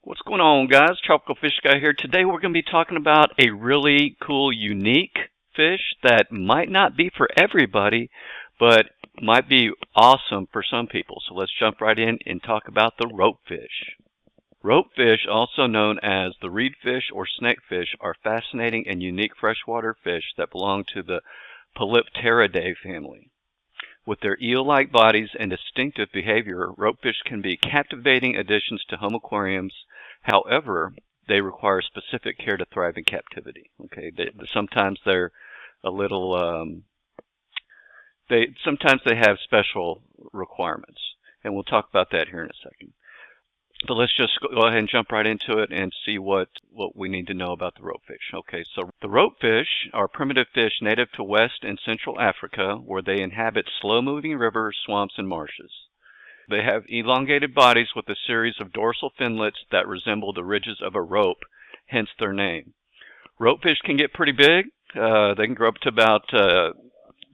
What's going on, guys? Tropical Fish Guy here. Today we're going to be talking about a really cool, unique fish that might not be for everybody, but might be awesome for some people. So let's jump right in and talk about the ropefish. Ropefish, also known as the reedfish or snakefish, are fascinating and unique freshwater fish that belong to the Polypteridae family. With their eel-like bodies and distinctive behavior, ropefish can be captivating additions to home aquariums. However, they require specific care to thrive in captivity. Okay, sometimes they're a little. Sometimes they have special requirements, and we'll talk about that here in a second. But let's just go ahead and jump right into it and see what we need to know about the ropefish. Okay, so the ropefish are primitive fish native to West and Central Africa, where they inhabit slow-moving rivers, swamps, and marshes. They have elongated bodies with a series of dorsal finlets that resemble the ridges of a rope, hence their name. Ropefish can get pretty big. They can grow up to about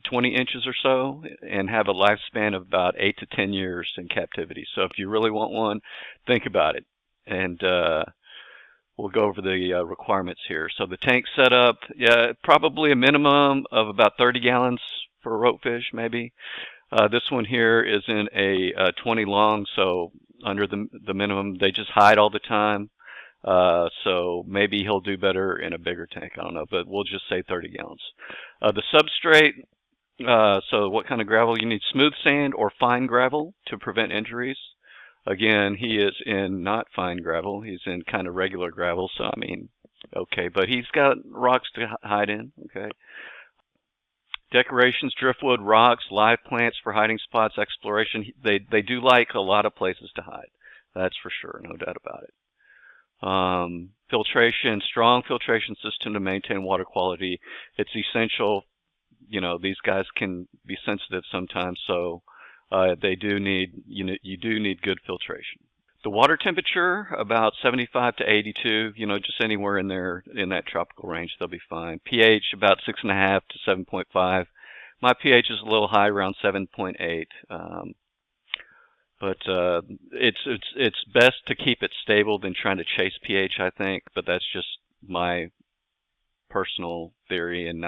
20 inches or so and have a lifespan of about 8 to 10 years in captivity. So if you really want one, think about it. And we'll go over the requirements here. So the tank setup, yeah, probably a minimum of about 30 gallons for a ropefish, maybe. This one here is in a 20 long, so under the minimum. They just hide all the time. So maybe he'll do better in a bigger tank. I don't know, but we'll just say 30 gallons. The substrate, so what kind of gravel? You need smooth sand or fine gravel to prevent injuries. Again, he is in not fine gravel. He's in kind of regular gravel, so I mean, okay, but he's got rocks to hide in, okay. Decorations, driftwood, rocks, live plants for hiding spots, exploration. They do like a lot of places to hide. That's for sure, no doubt about it. Filtration, strong filtration system to maintain water quality. It's essential. You know, these guys can be sensitive sometimes, so they do need, you do need good filtration. The water temperature, about 75 to 82, just anywhere in there, in that tropical range, they'll be fine. pH, about 6.5 to 7.5. My pH is a little high, around 7.8. But it's best to keep it stable than trying to chase pH, I think. But that's just my personal theory and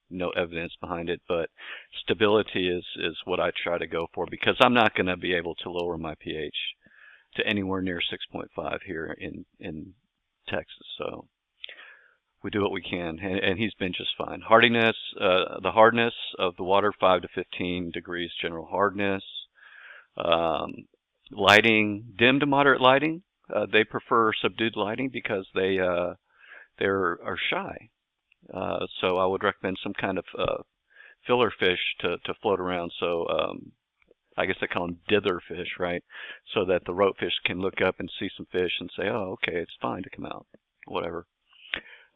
no evidence behind it. But stability is what I try to go for, because I'm not going to be able to lower my pH to anywhere near 6.5 here in Texas. So we do what we can, and he's been just fine. Hardiness, the hardness of the water, 5 to 15 degrees general hardness. Lighting, dim to moderate lighting. They prefer subdued lighting because they are shy. So I would recommend some kind of filler fish to float around. So I guess they call them dither fish, right? So that the ropefish can look up and see some fish and say, oh, okay, it's fine to come out, whatever.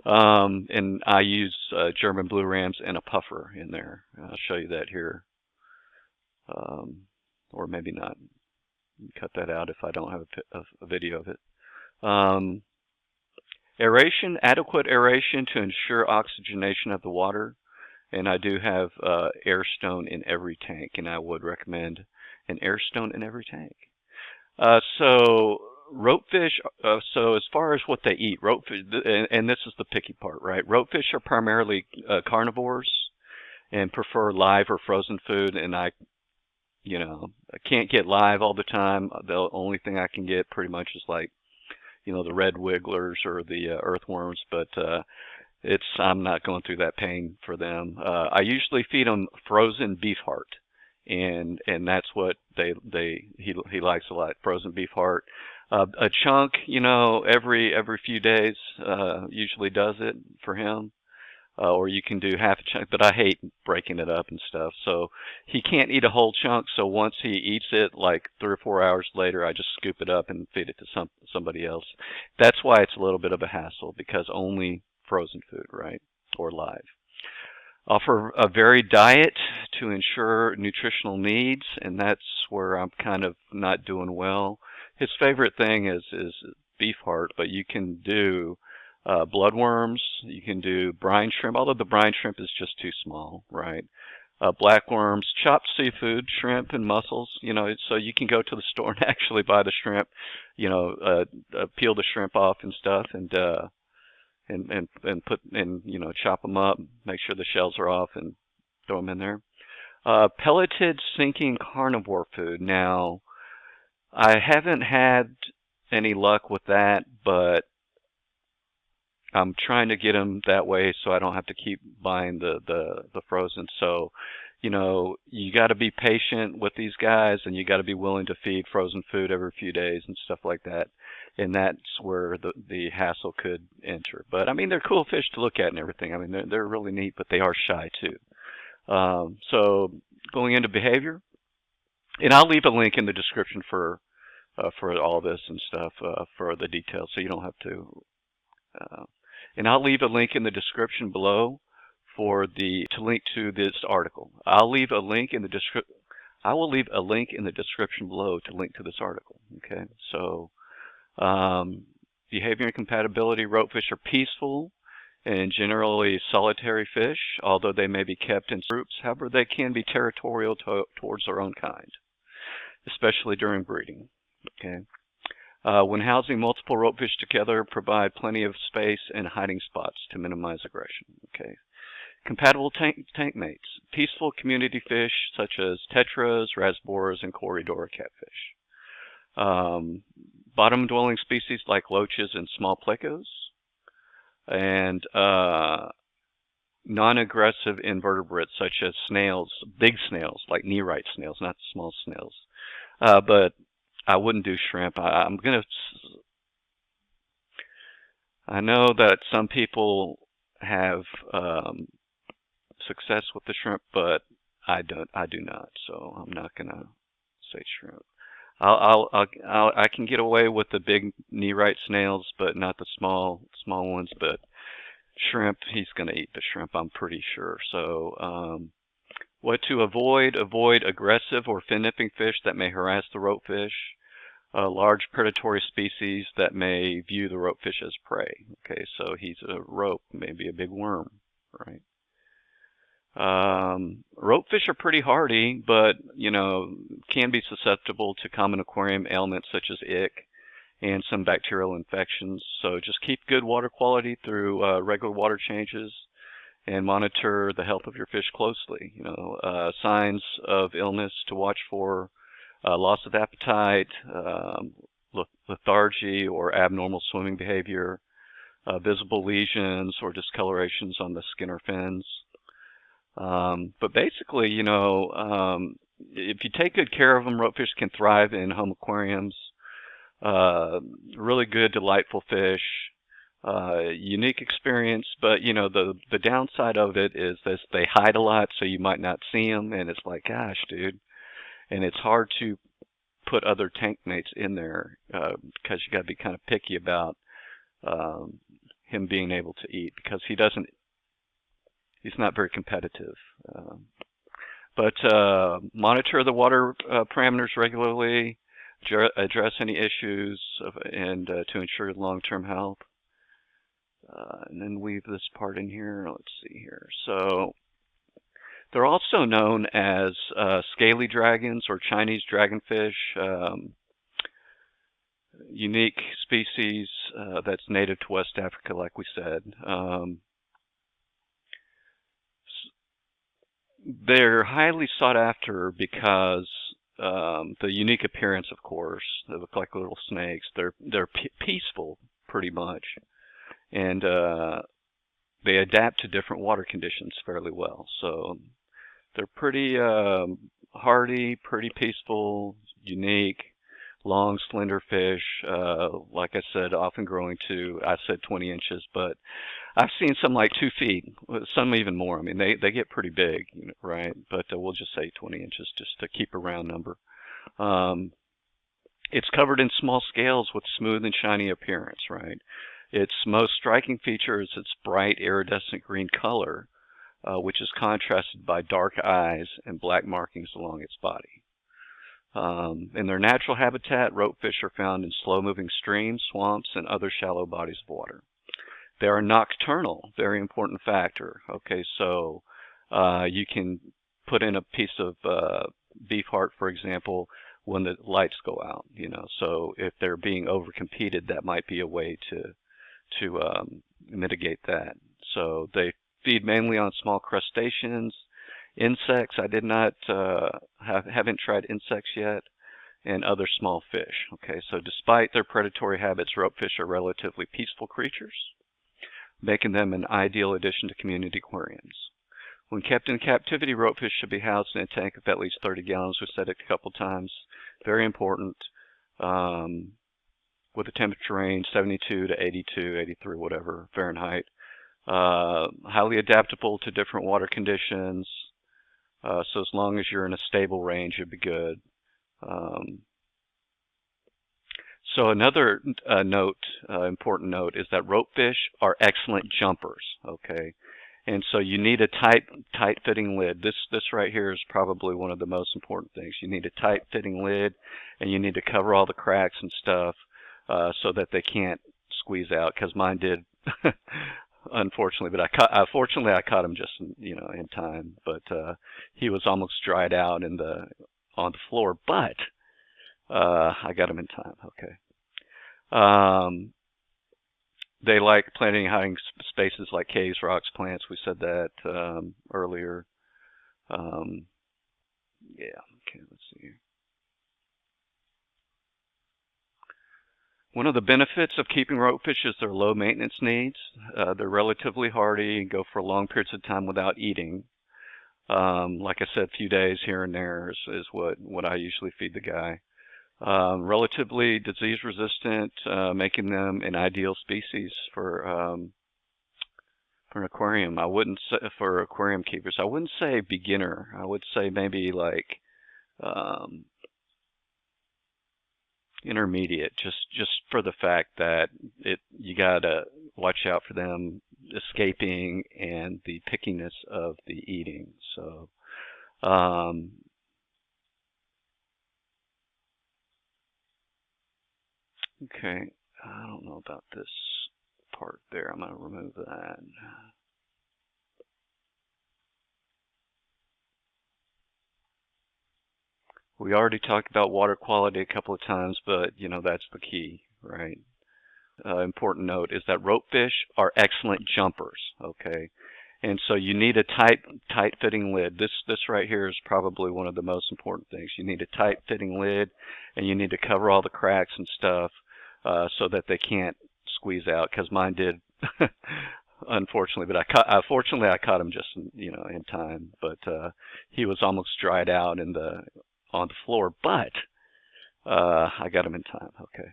And I use German blue rams and a puffer in there. I'll show you that here. Or maybe not. Cut that out if I don't have a video of it. Aeration, adequate aeration to ensure oxygenation of the water. And I do have air stone in every tank, and I would recommend an air stone in every tank. So ropefish, so as far as what they eat, ropefish, and this is the picky part, right? Ropefish are primarily carnivores and prefer live or frozen food, and I can't get live all the time. The only thing I can get pretty much is like, the red wigglers or the earthworms, but I'm not going through that pain for them. I usually feed them frozen beef heart, and that's what he likes a lot, frozen beef heart. A chunk, every few days usually does it for him. Or you can do half a chunk, but I hate breaking it up and stuff. So he can't eat a whole chunk, so once he eats it, like 3 or 4 hours later, I just scoop it up and feed it to somebody else. That's why it's a little bit of a hassle, because only frozen food, right, or live. Offer a varied diet to ensure nutritional needs, and that's where I'm kind of not doing well. His favorite thing is beef heart, but you can do bloodworms, you can do brine shrimp, although the brine shrimp is just too small, right? black worms, chopped seafood, shrimp, and mussels. So you can go to the store and actually buy the shrimp, peel the shrimp off and stuff, and put and chop them up, make sure the shells are off, and throw them in there. Pelleted sinking carnivore food. Now, I haven't had any luck with that, but I'm trying to get them that way so I don't have to keep buying the frozen. So, you got to be patient with these guys, and you got to be willing to feed frozen food every few days and stuff like that. And that's where the hassle could enter. But I mean, they're cool fish to look at and everything. I mean, they're really neat, but they are shy too. So going into behavior, and I'll leave a link in the description for all this and stuff for the details, so you don't have to. And I'll leave a link in the description below to link to this article. I will leave a link in the description below to link to this article. Okay, so behavior and compatibility. Ropefish are peaceful and generally solitary fish, although they may be kept in groups. However, they can be territorial towards their own kind, especially during breeding. Okay. When housing multiple ropefish together, provide plenty of space and hiding spots to minimize aggression. Okay. Compatible tank mates. Peaceful community fish such as tetras, rasboras, and corridor catfish. Bottom-dwelling species like loaches and small plecos. And non-aggressive invertebrates such as snails, big snails like nearite snails, not small snails. But I wouldn't do shrimp. I know that some people have success with the shrimp, but I do not. So I'm not gonna say shrimp. I can get away with the big nearite snails, but not the small ones. But shrimp, he's gonna eat the shrimp, I'm pretty sure. So what to avoid? Avoid aggressive or fin-nipping fish that may harass the ropefish. Large predatory species that may view the ropefish as prey. Okay, so he's a rope, maybe a big worm, right? Ropefish are pretty hardy, but can be susceptible to common aquarium ailments such as ick and some bacterial infections. So just keep good water quality through regular water changes and monitor the health of your fish closely. Signs of illness to watch for: loss of appetite, lethargy or abnormal swimming behavior, visible lesions or discolorations on the skin or fins. But basically, if you take good care of them, ropefish can thrive in home aquariums. Really good, delightful fish. Unique experience, but the downside of it is this: they hide a lot, so you might not see them, and it's like, gosh, dude. And it's hard to put other tank mates in there because you got to be kind of picky about him being able to eat, because he's not very competitive. But monitor the water parameters regularly, address any issues, and to ensure long-term health. And then weave this part in here. Let's see here. So they're also known as scaly dragons or Chinese dragonfish, unique species that's native to West Africa, like we said. They're highly sought after because the unique appearance, of course. They look like little snakes. They're peaceful, pretty much, and they adapt to different water conditions fairly well. So they're pretty hardy, pretty peaceful, unique, long, slender fish. Like I said, often growing to, I said 20 inches, but I've seen some like 2 feet, some even more. I mean, they get pretty big, right? But we'll just say 20 inches just to keep a round number. It's covered in small scales with smooth and shiny appearance, right? Its most striking feature is its bright iridescent green color, which is contrasted by dark eyes and black markings along its body. In their natural habitat, ropefish are found in slow-moving streams, swamps, and other shallow bodies of water. They are nocturnal, very important factor. Okay, so you can put in a piece of beef heart, for example, when the lights go out. So if they're being overcompeted, that might be a way to mitigate that. So they feed mainly on small crustaceans, insects. I did not haven't tried insects yet, and other small fish. Okay, so despite their predatory habits, ropefish are relatively peaceful creatures, making them an ideal addition to community aquariums. When kept in captivity, ropefish should be housed in a tank of at least 30 gallons. We've said it a couple times. Very important. With a temperature range 72 to 82, 83, whatever, Fahrenheit. Highly adaptable to different water conditions. So as long as you're in a stable range, you'd be good. So another important note is that ropefish are excellent jumpers. Okay, and so you need a tight fitting lid. This right here is probably one of the most important things. You need a tight fitting lid, and you need to cover all the cracks and stuff so that they can't squeeze out. Because mine did, unfortunately. But fortunately I caught him just in time. But he was almost dried out on the floor. But I got him in time. Okay. They like planting and hiding spaces like caves, rocks, plants. We said that earlier. Yeah. Okay. Let's see here. One of the benefits of keeping ropefish is their low maintenance needs. They're relatively hardy and go for long periods of time without eating. Like I said, a few days here and there is what I usually feed the guy. Relatively disease resistant, making them an ideal species for an aquarium. I wouldn't say for aquarium keepers. I wouldn't say beginner. I would say maybe like intermediate. Just for the fact that you gotta watch out for them escaping and the pickiness of the eating. So. Okay, I don't know about this part there. I'm going to remove that. We already talked about water quality a couple of times, but that's the key, right? Important note is that ropefish are excellent jumpers. Okay, and so you need a tight fitting lid. This right here is probably one of the most important things. You need a tight fitting lid, and you need to cover all the cracks and stuff so that they can't squeeze out. Because mine did, unfortunately. But fortunately I caught him just in time. But he was almost dried out on the floor. But I got him in time. Okay.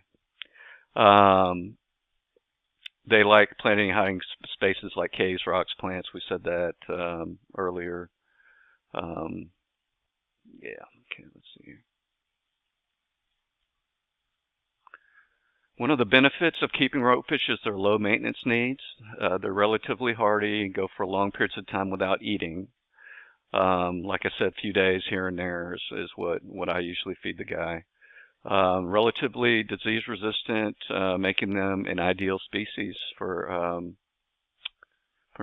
They like planting and hiding spaces like caves, rocks, plants. We said that earlier. Yeah. Okay. Let's see here. One of the benefits of keeping ropefish is their low maintenance needs. They're relatively hardy and go for long periods of time without eating. Like I said, a few days here and there is what I usually feed the guy. Relatively disease resistant, making them an ideal species for an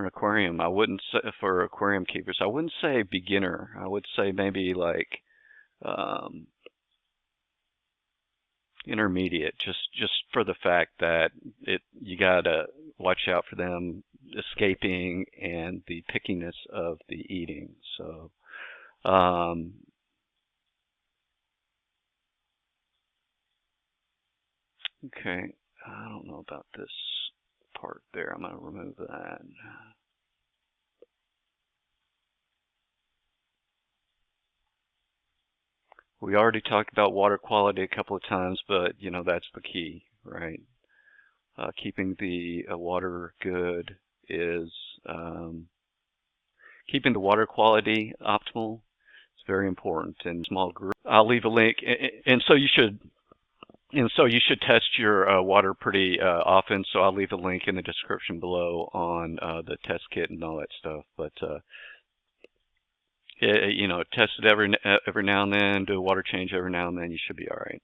aquarium. I wouldn't say for aquarium keepers. I wouldn't say beginner. I would say maybe like intermediate. Just for the fact that you gotta watch out for them escaping and the pickiness of the eating. So. Okay, I don't know about this part there. I'm going to remove that. We already talked about water quality a couple of times, but that's the key, right? Keeping the water good is keeping the water quality optimal. It's very important in small groups. I'll leave a link, and so you should test your water pretty often. So I'll leave a link in the description below on the test kit and all that stuff. But test it every now and then. Do a water change every now and then. You should be all right.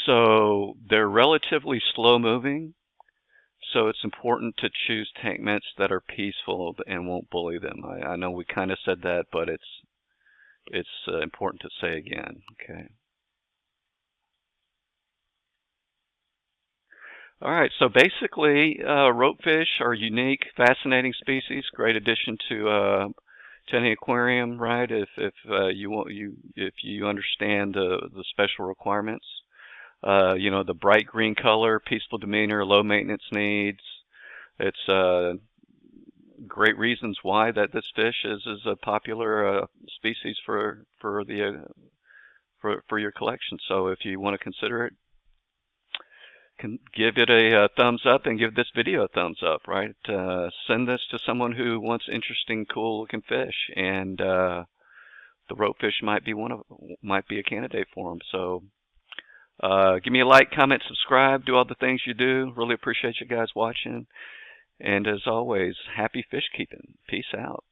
So they're relatively slow moving. So it's important to choose tank mitts that are peaceful and won't bully them. I know we kind of said that, but it's important to say again. Okay. All right. So basically, ropefish are unique, fascinating species. Great addition to any aquarium, right? If you understand the special requirements. You know, the bright green color, peaceful demeanor, low maintenance needs. It's great reasons why that this fish is a popular species for your collection. So if you want to consider it, can give it a thumbs up and give this video a thumbs up, right? Send this to someone who wants interesting, cool looking fish, and the ropefish might be a candidate for them. So give me a like, comment, subscribe, do all the things you do. Really appreciate you guys watching. And as always, happy fish keeping. Peace out.